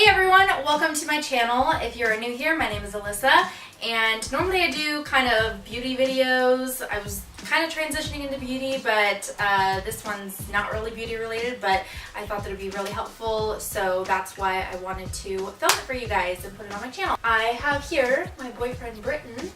Hey everyone, welcome to my channel. If you're new here, my name is Alyssa, and normally I do kind of beauty videos. I was kind of transitioning into beauty, but this one's not really beauty related, but I thought that it would be really helpful, so that's why I wanted to film it for you guys and put it on my channel. I have here my boyfriend Britton,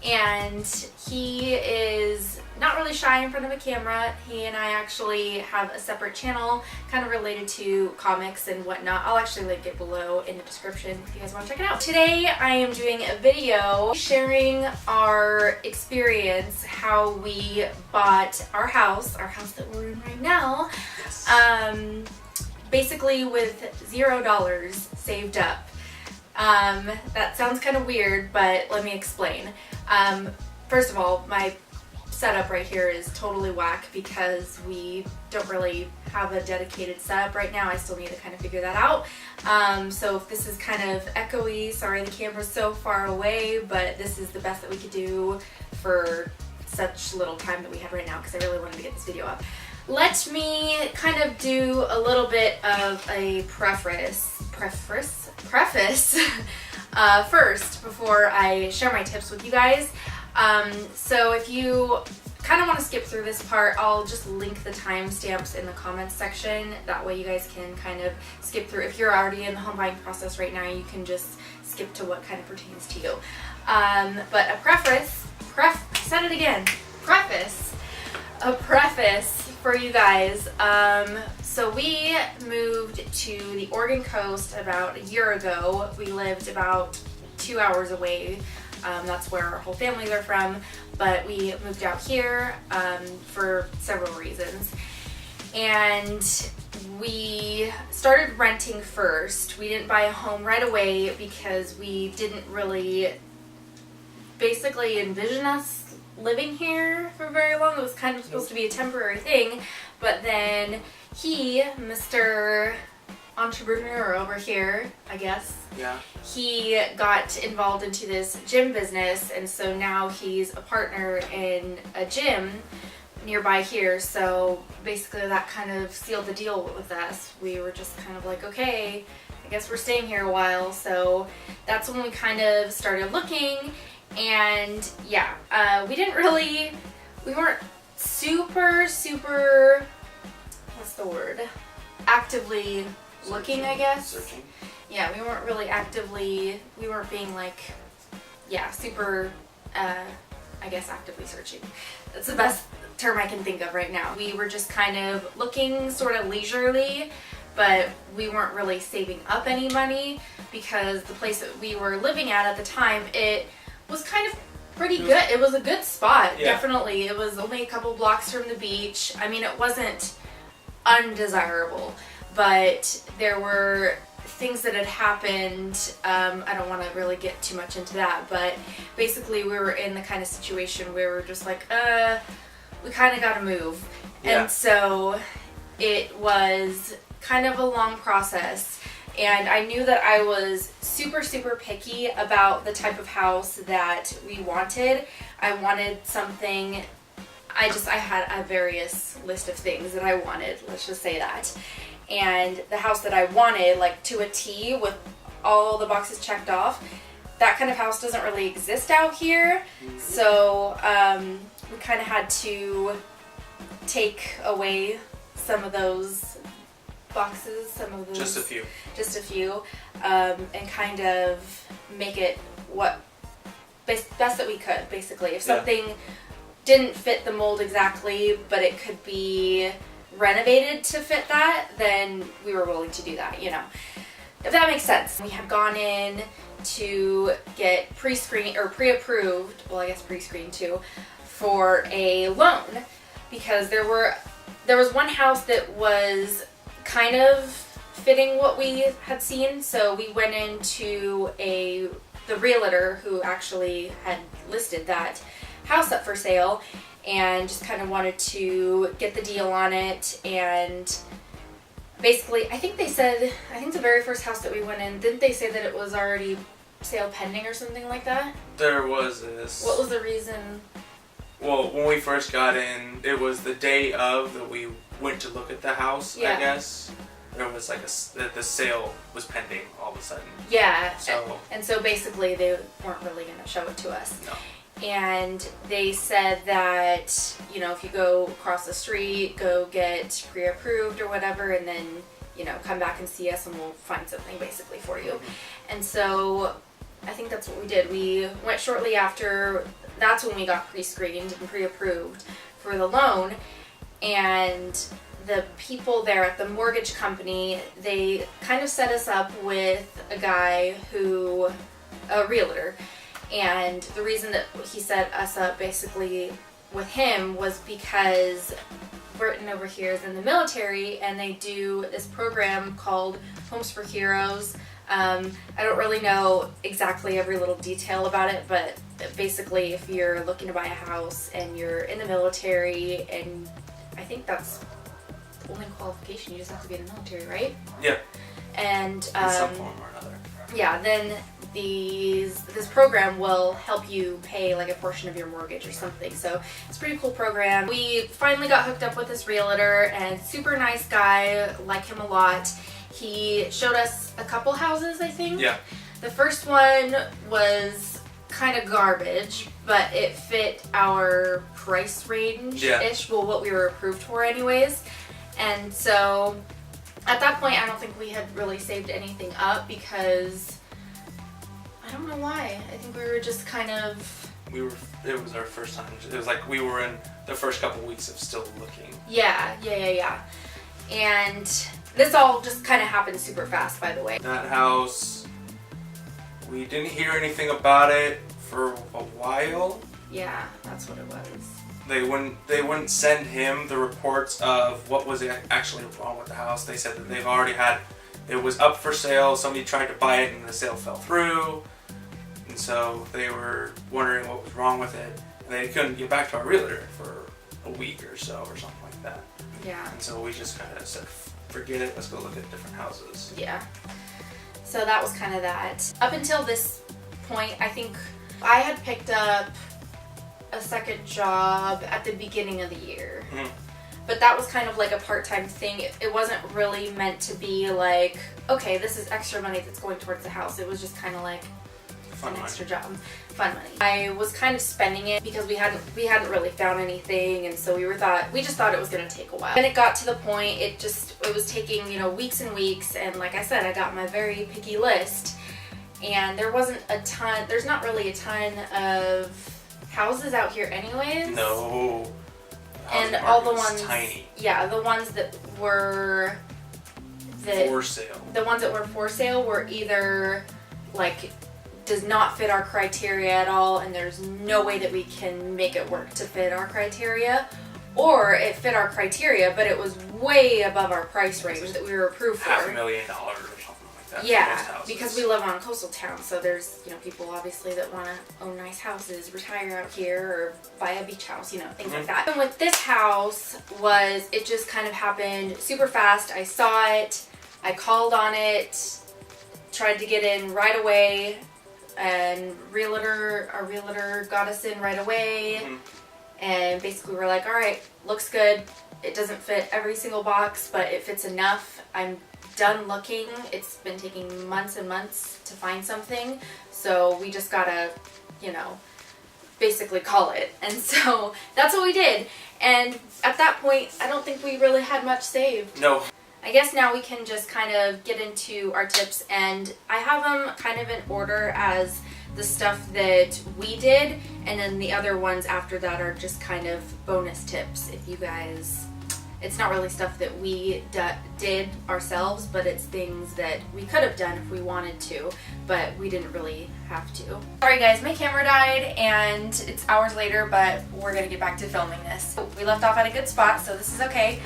and he is not really shy in front of a camera. He and I actually have a separate channel kind of related to comics and whatnot. I'll actually link it below in the description if you guys want to check it out. Today I am doing a video sharing our experience, how we bought our house that we're in right now, basically with $0 saved up. That sounds kind of weird, but let me explain. First of all, my setup right here is totally whack because we don't really have a dedicated setup right now. I still need to kind of figure that out. So if this is kind of echoey, sorry the camera's so far away, but this is the best that we could do for such little time that we have right now because I really wanted to get this video up. Let me kind of do a little bit of a preface first before I share my tips with you guys. So if you kind of want to skip through this part, I'll just link the timestamps in the comments section. That way you guys can kind of skip through. If you're already in the home buying process right now, you can just skip to what kind of pertains to you. But a preface for you guys. So we moved to the Oregon coast about a year ago. We lived about 2 hours away. That's where our whole families are from, but we moved out here for several reasons. And we started renting first. We didn't buy a home right away because we didn't really basically envision us living here for very long. It was kind of supposed to be a temporary thing, but then he, Mr. Entrepreneur over here, I guess. Yeah. He got involved into this gym business, and so now he's a partner in a gym nearby here. So basically that kind of sealed the deal with us. We were just kind of like, okay, I guess we're staying here a while. So that's when we kind of started looking, and yeah, we weren't super, what's the word? Actively looking, I guess. Searching. Yeah, we weren't really we weren't being like, super, I guess actively searching. That's the best term I can think of right now. We were just kind of looking sort of leisurely, but we weren't really saving up any money because the place that we were living at the time, it was kind of pretty good. It was a good spot, definitely. It was only a couple blocks from the beach. I mean, it wasn't undesirable, but there were things that had happened. I don't want to really get too much into that, but basically we were in the kind of situation where we're just like, we kind of got to move. And so it was kind of a long process, and I knew that I was super picky about the type of house that we wanted. I wanted something, I had a various list of things that I wanted, let's just say that. And the house that I wanted, like to a T with all the boxes checked off, that kind of house doesn't really exist out here. So we kind of had to take away some of those boxes, just a few, and kind of make it what best that we could, basically. If something didn't fit the mold exactly, but it could be renovated to fit that, then we were willing to do that, if that makes sense. We had gone in to get pre-approved, well, I guess pre-screened too, for a loan, because there was one house that was kind of fitting what we had seen. So we went into the realtor who actually had listed that house up for sale, and just kind of wanted to get the deal on it. And basically, I think the very first house that we went in, didn't they say that it was already sale pending or something like that? There was this. What was the reason? Well, when we first got in, it was the day of that we went to look at the house, I guess. there was like the sale was pending all of a sudden. Yeah. So and so basically they weren't really going to show it to us. no. And they said that, you know, if you go across the street, go get pre-approved or whatever, and then, you know, come back and see us and we'll find something basically for you. And so I think that's what we did. We went shortly after. That's when we got pre-screened and pre-approved for the loan. And the people there at the mortgage company, they kind of set us up with a guy a realtor. And the reason that he set us up basically with him was because Burton over here is in the military and they do this program called Homes for Heroes. I don't really know exactly every little detail about it, but basically if you're looking to buy a house and you're in the military, and I think that's the only qualification, you just have to be in the military, right? Yeah. And in some form or another. Yeah, then this program will help you pay like a portion of your mortgage or something. So it's a pretty cool program. We finally got hooked up with this realtor, and super nice guy, like him a lot. He showed us a couple houses, I think. Yeah. The first one was kind of garbage, but it fit our price range-ish, Yeah. well, what we were approved for anyways. And so at that point, I don't think we had really saved anything up because I don't know why. I think we were just kind of... It was our first time. It was like we were in the first couple weeks of still looking. Yeah. And this all just kind of happened super fast, by the way. That house, we didn't hear anything about it for a while. Yeah, that's what it was. They wouldn't send him the reports of what was actually wrong with the house. They said that they've already had, it was up for sale, somebody tried to buy it and the sale fell through. And so they were wondering what was wrong with it. And they couldn't get back to our realtor for a week or so or something like that. Yeah. And so we just kind of said, forget it, let's go look at different houses. Yeah. So that was kind of that. Up until this point, I think I had picked up a second job at the beginning of the year. Mm-hmm. But that was kind of like a part-time thing. It wasn't really meant to be like, okay, this is extra money that's going towards the house. It was just kind of like Fun money. extra job. Fun money. I was kind of spending it because we hadn't really found anything, and so we just thought it was going to take a while. Then it got to the point, it was taking, you know, weeks and weeks, and like I said, I got my very picky list, and there's not really a ton of houses out here anyways. No. And all the was ones, tiny. yeah, the ones that were For sale. The ones that were for sale were either like does not fit our criteria at all, and there's no way that we can make it work to fit our criteria, or it fit our criteria but it was way above our price range that we were approved for. $500,000 or something like that. Yeah, for most houses. because we live on a coastal town, so there's, you know, people obviously that want to own nice houses, retire out here, or buy a beach house, you know, things like that. And with this house it just kind of happened super fast. I saw it, I called on it, tried to get in right away, and our realtor got us in right away. And basically we're like, all right, looks good. It doesn't fit every single box, but it fits enough. I'm done looking. It's been taking months and months to find something, so we just gotta, you know, basically call it. And so that's what we did. And at that point, I don't think we really had much saved. No. I guess now we can just kind of get into our tips, and I have them kind of in order as the stuff that we did, and then the other ones after that are just kind of bonus tips. If you guys, it's not really stuff that we did ourselves, but it's things that we could have done if we wanted to, but we didn't really have to. Sorry guys, my camera died and it's hours later, but we're gonna get back to filming this. We left off at a good spot, so this is okay.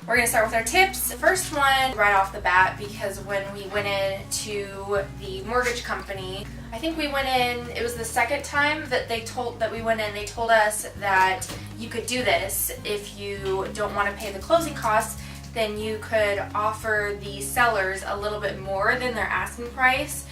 We're going to start with our tips. The first one right off the bat, because when we went in to the mortgage company, I think we went in, it was the second time that we went in, they told us that you could do this. If you don't want to pay the closing costs, then you could offer the sellers a little bit more than their asking price.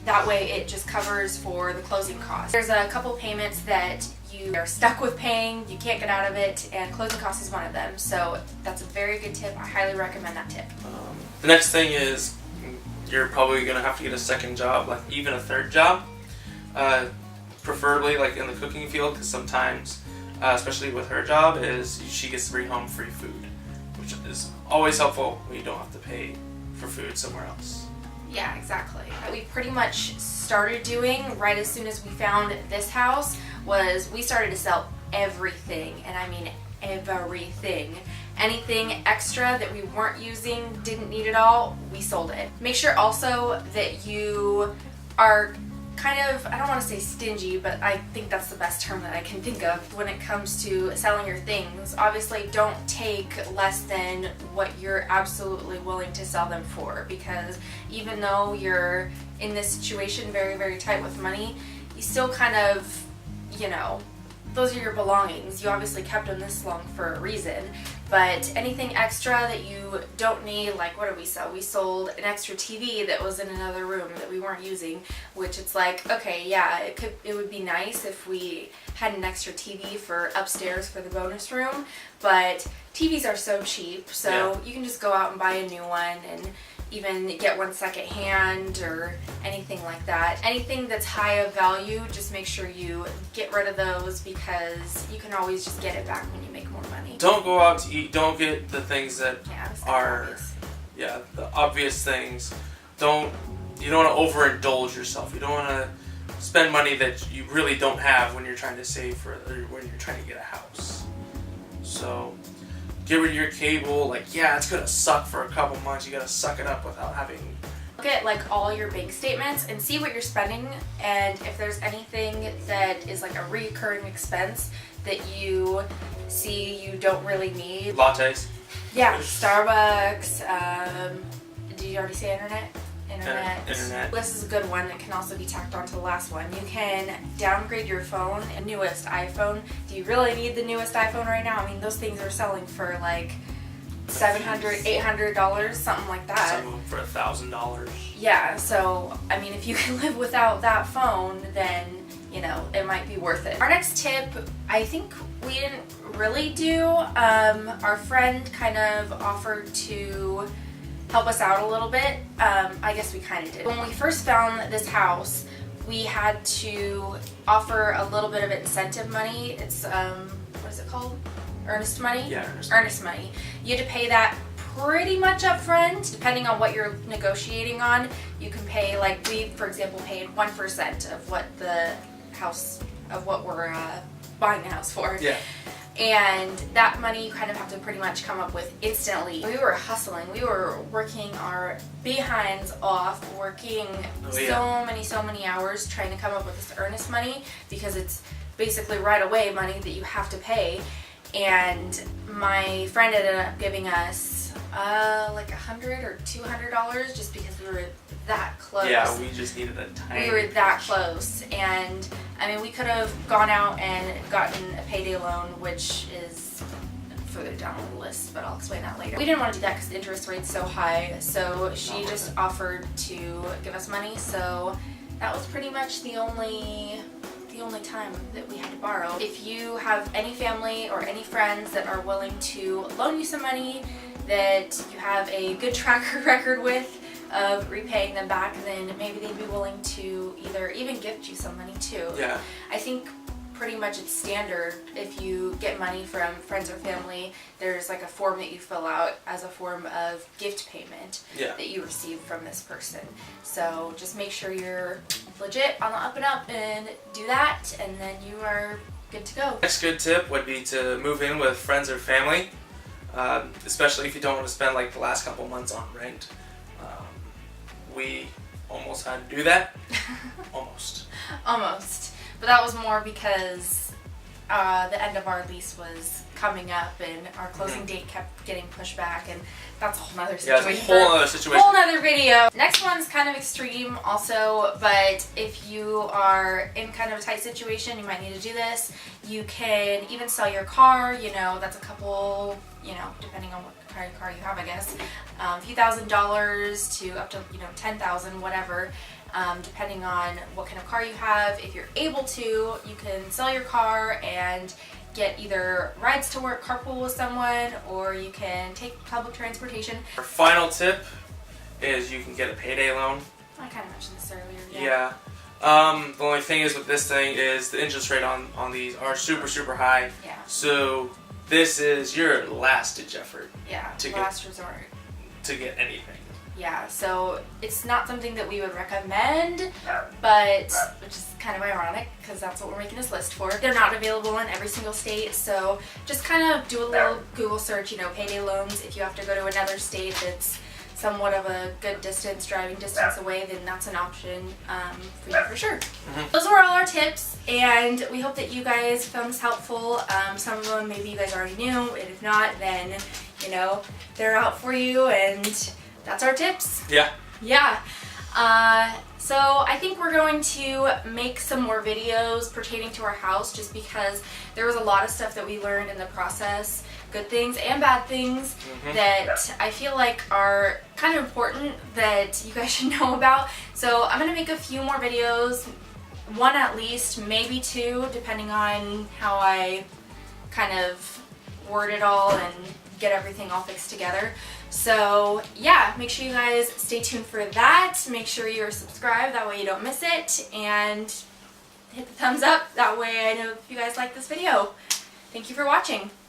That way it just covers for the closing costs. There's a couple payments that you are stuck with paying, you can't get out of it, and closing costs is one of them. So that's a very good tip. I highly recommend that tip. The next thing is you're probably going to have to get a second job, like even a third job, preferably like in the cooking field, because sometimes, especially with her job, is she gets to bring home free food, which is always helpful when you don't have to pay for food somewhere else. Yeah, exactly. What we pretty much started doing right as soon as we found this house was we started to sell everything, and I mean everything. Anything extra that we weren't using, didn't need at all, we sold it. Make sure also that you are kind of, I don't want to say stingy, but I think that's the best term that I can think of when it comes to selling your things. Obviously, don't take less than what you're absolutely willing to sell them for, because even though you're in this situation very, very tight with money, you still kind of, you know, those are your belongings. You obviously kept them this long for a reason. But anything extra that you don't need, like what did we sell? We sold an extra TV that was in another room that we weren't using, which it's like, okay, yeah, it would be nice if we had an extra TV for upstairs for the bonus room, but TVs are so cheap, so you can just go out and buy a new one and even get one second hand or anything like that. Anything that's high of value, just make sure you get rid of those, because you can always just get it back when you make more money. Don't go out to eat. Don't get the things that are obvious. The obvious things. You don't want to overindulge yourself. You don't want to spend money that you really don't have when you're trying to save for, or when you're trying to get a house. So get rid of your cable. Like, yeah, it's gonna suck for a couple months. You gotta suck it up without having. Look at like all your bank statements and see what you're spending, and if there's anything that is like a recurring expense that you see you don't really need. Lattes. Yeah, Starbucks. Did you already say internet? Internet. This is a good one that can also be tacked onto the last one. You can downgrade your phone. A newest iPhone. Do you really need the newest iPhone right now? I mean, those things are selling for like $700, $800, something like that. Some of them for $1,000. Yeah, so I mean, if you can live without that phone, then you know it might be worth it. Our next tip, I think we didn't really do. Our friend kind of offered to help us out a little bit. I guess we kind of did. When we first found this house, we had to offer a little bit of incentive money. It's what is it called? Earnest money? Yeah, earnest money. You had to pay that pretty much up front, depending on what you're negotiating on. You can pay, like we, for example, paid 1% of what the house, of what we're buying the house for. Yeah. And that money you kind of have to pretty much come up with instantly. We were hustling. We were working our behinds off, working so many hours trying to come up with this earnest money, because it's basically right away money that you have to pay. And my friend ended up giving us like $100 or $200 just because we were that close. Yeah, we just needed a tiny. We were that close, and I mean, we could have gone out and gotten a payday loan, which is further down on the list, but I'll explain that later. We didn't want to do that because the interest rate's so high, so she just offered to give us money. So that was pretty much the only time that we had to borrow. If you have any family or any friends that are willing to loan you some money that you have a good track record with of repaying them back, then maybe they'd be willing to either even gift you some money too. Yeah. I think pretty much it's standard if you get money from friends or family, there's like a form that you fill out as a form of gift payment that you receive from this person. So just make sure you're legit on the up and up and do that, and then you are good to go. Next good tip would be to move in with friends or family, especially if you don't want to spend like the last couple months on rent. We almost had to do that. Almost. But that was more because the end of our lease was coming up and our closing date kept getting pushed back, and that's a whole other situation. Yeah, it's a whole other situation. Whole other video. Next one's kind of extreme also, but if you are in kind of a tight situation, you might need to do this. You can even sell your car, that's a couple, depending on what kind of car you have, I guess. A few $1,000s to up to, $10,000, whatever. Depending on what kind of car you have. If you're able to, you can sell your car and get either rides to work, carpool with someone, or you can take public transportation. Our final tip is you can get a payday loan. I kind of mentioned this earlier. Yeah. The only thing is with this thing is the interest rate on these are super, super high. Yeah. So this is your last ditch effort. Yeah. To last resort. To get anything. Yeah. So it's not something that we would recommend, but which is kind of ironic because that's what we're making this list for. They're not available in every single state, so just kind of do a little Google search. You know, payday loans. If you have to go to another state that's somewhat of a good driving distance away, then that's an option for you for sure. Mm-hmm. Those were all our tips, and we hope that you guys found this helpful. Some of them maybe you guys already knew, and if not, then you know they're out for you, and that's our tips. Yeah. Yeah. So I think we're going to make some more videos pertaining to our house, just because there was a lot of stuff that we learned in the process, good things and bad things, that I feel like are kind of important that you guys should know about. So I'm going to make a few more videos, one at least, maybe two, depending on how I kind of word it all and get everything all fixed together. So yeah, make sure you guys stay tuned for that. Make sure you're subscribed, that way you don't miss it, and hit the thumbs up, that way I know if you guys like this video. Thank you for watching.